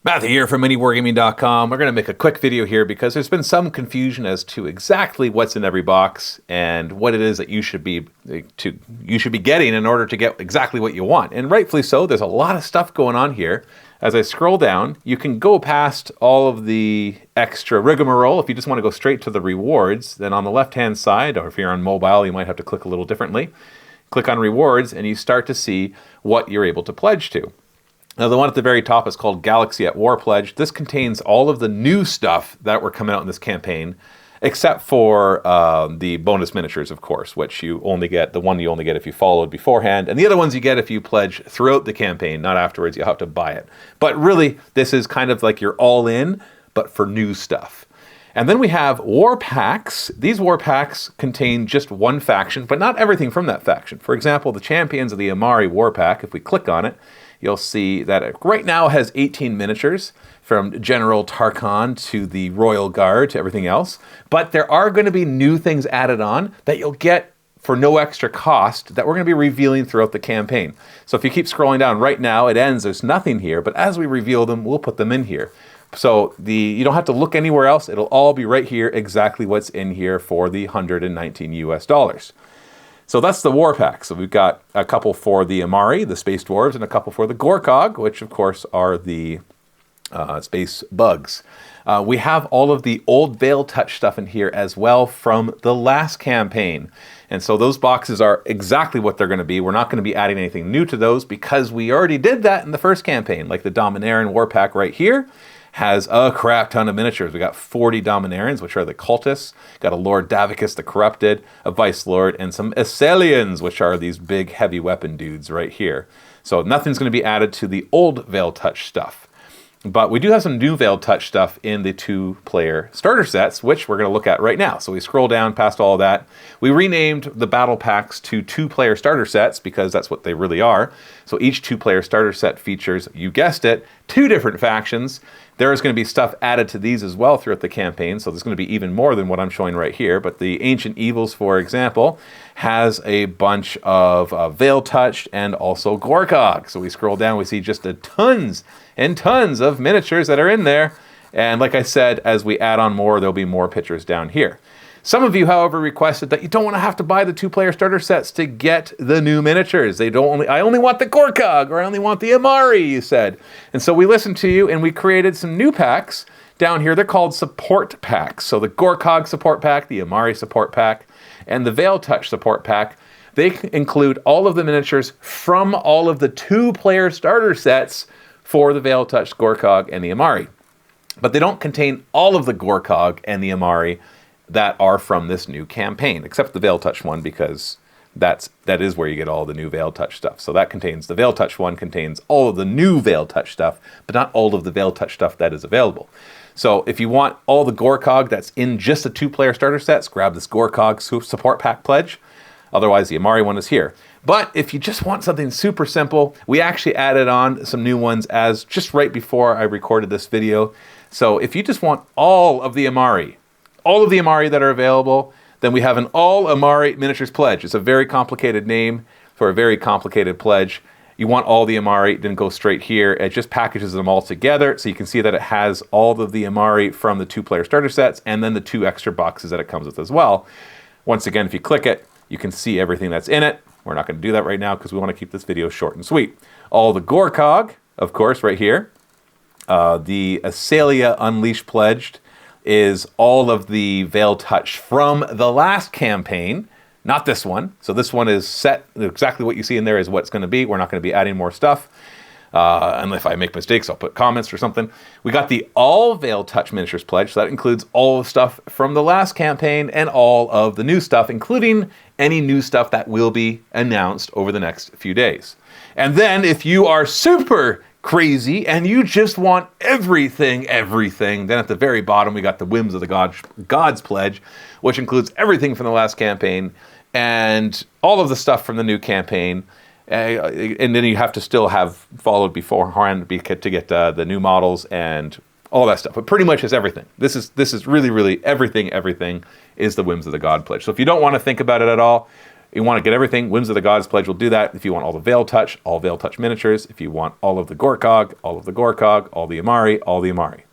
Matthew here from MiniWarGaming.com. We're going to make a quick video here because there's been some confusion as to exactly what's in every box and what it is that you should be getting in order to get exactly what you want. And rightfully so, there's a lot of stuff going on here. As I scroll down, you can go past all of the extra rigmarole. If you just want to go straight to the rewards, then on the left-hand side, or if you're on mobile, you might have to click a little differently. Click on rewards and you start to see what you're able to pledge to. Now, the one at the very top is called Galaxy at War Pledge. This contains all of the new stuff that were coming out in this campaign, except for the bonus miniatures, of course, which you only get, the one you only get if you followed beforehand, and the other ones you get if you pledge throughout the campaign, not afterwards. You have to buy it. But really, this is kind of like you're all in, but for new stuff. And then we have war packs. These war packs contain just one faction, but not everything from that faction. For example, the Champions of the Amari war pack, if we click on it, you'll see that it right now has 18 miniatures, from General Tarkhan to the Royal Guard to everything else. But there are going to be new things added on that you'll get for no extra cost that we're going to be revealing throughout the campaign. So if you keep scrolling down, right now it ends, there's nothing here, but as we reveal them, we'll put them in here. So you don't have to look anywhere else. It'll all be right here, exactly what's in here for the $119 US. So that's the war pack. So we've got a couple for the Amari, the space dwarves, and a couple for the Gorkog, which of course are the space bugs. We have all of the old Veil Touch stuff in here as well from the last campaign. And so those boxes are exactly what they're going to be. We're not going to be adding anything new to those because we already did that in the first campaign, like the Dominaran war pack right here. Has a crap ton of miniatures. We got 40 Dominarans, which are the cultists. Got a Lord Davicus the Corrupted, a Vice Lord, and some Esselians, which are these big heavy weapon dudes right here. So nothing's going to be added to the old Veil Touch stuff. But we do have some new Veil Touch stuff in the two-player starter sets, which we're going to look at right now. So we scroll down past all of that. We renamed the battle packs to two-player starter sets because that's what they really are. So each two-player starter set features, you guessed it, 2 different factions. There is going to be stuff added to these as well throughout the campaign, so there's going to be even more than what I'm showing right here. But the Ancient Evils, for example, has a bunch of Veil Touched and also Gorkog. So we scroll down, we see just tons and tons of miniatures that are in there. And like I said, as we add on more, there'll be more pictures down here. Some of you, however, requested that you don't want to have to buy the two-player starter sets to get the new miniatures. I only want the Gorkog, or I only want the Amari, you said. And so we listened to you, and we created some new packs down here. They're called support packs. So the Gorkog support pack, the Amari support pack, and the Veil Touch support pack, they include all of the miniatures from all of the two-player starter sets for the Veil Touch, Gorkog, and the Amari. But they don't contain all of the Gorkog and the Amari that are from this new campaign, except the Veil Touch one, because that is where you get all the new Veil Touch stuff. So that contains, the Veil Touch one contains all of the new Veil Touch stuff, but not all of the Veil Touch stuff that is available. So if you want all the Gorkog that's in just the two-player starter sets, grab this Gorkog support pack pledge. Otherwise, the Amari one is here. But if you just want something super simple, we actually added on some new ones as just right before I recorded this video. So if you just want all of the Amari that are available, then we have an all Amari miniatures pledge. It's a very complicated name for a very complicated pledge. You want all the Amari, then go straight here. It just packages them all together, so you can see that it has all of the Amari from the two-player starter sets, and then the 2 extra boxes that it comes with as well. Once again, if you click it, you can see everything that's in it. We're not going to do that right now because we want to keep this video short and sweet. All the Gorkog, of course, right here. The Acelia Unleashed pledged is all of the Veil Touch from the last campaign, not this one. So this one is set, exactly what you see in there is what it's going to be. We're not going to be adding more stuff. And if I make mistakes, I'll put comments or something. We got the all Veil Touch miniatures pledge. So that includes all the stuff from the last campaign and all of the new stuff, including any new stuff that will be announced over the next few days. And then if you are super crazy and you just want everything, then at the very bottom we got the Whims of the Gods pledge, which includes everything from the last campaign and all of the stuff from the new campaign. And then you have to still have followed beforehand to get the new models and all that stuff. But pretty much is everything. This is really everything is the Whims of the God pledge. So if you don't want to think about it at all, You want to get everything, Whims of the Gods pledge will do that. If you want all the Veil Touch, all Veil Touch miniatures. If you want all of the Gorkog, all of the Gorkog, all the Amari, all the Amari.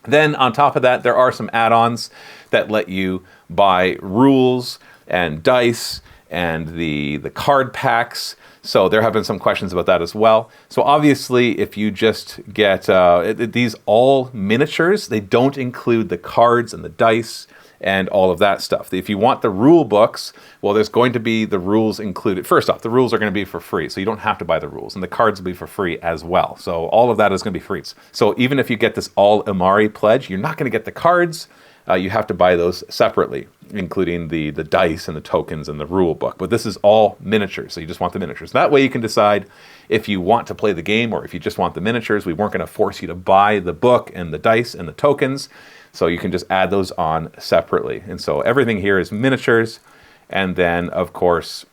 Then on top of that, there are some add-ons that let you buy rules and dice and the card packs. So there have been some questions about that as well. So obviously, if you just get these all miniatures, they don't include the cards and the dice and all of that stuff. If you want the rule books, well, there's going to be the rules included. First off, the rules are going to be for free, so you don't have to buy the rules. And the cards will be for free as well. So all of that is going to be free. So even if you get this all Amari pledge, you're not going to get the cards. You have to buy those separately, including the dice and the tokens and the rule book. But this is all miniatures, so you just want the miniatures. That way you can decide if you want to play the game or if you just want the miniatures. We weren't going to force you to buy the book and the dice and the tokens. So you can just add those on separately. And so everything here is miniatures. And then, of course,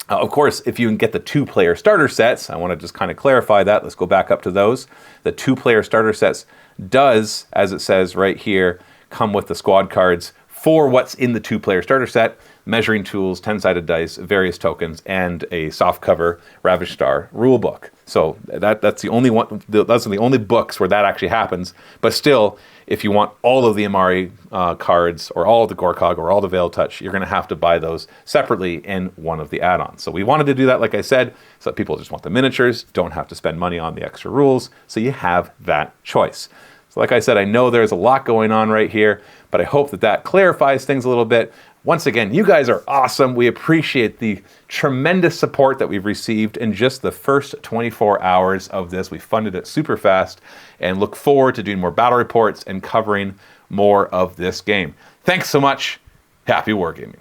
if you can get the 2-player starter sets, I want to just kind of clarify that. Let's go back up to those. The 2-player starter sets does, as it says right here, come with the squad cards for what's in the 2-player starter set: measuring tools, 10-sided dice, various tokens, and a softcover Ravaged Star rulebook. So that's the only one. Those are the only books where that actually happens. But still, if you want all of the Amari cards or all of the Gorkog or all the Veil Touch, you're going to have to buy those separately in one of the add-ons. So we wanted to do that, like I said, so that people just want the miniatures, don't have to spend money on the extra rules, so you have that choice. So like I said, I know there's a lot going on right here, but I hope that clarifies things a little bit. Once again, you guys are awesome. We appreciate the tremendous support that we've received in just the first 24 hours of this. We funded it super fast and look forward to doing more battle reports and covering more of this game. Thanks so much. Happy wargaming.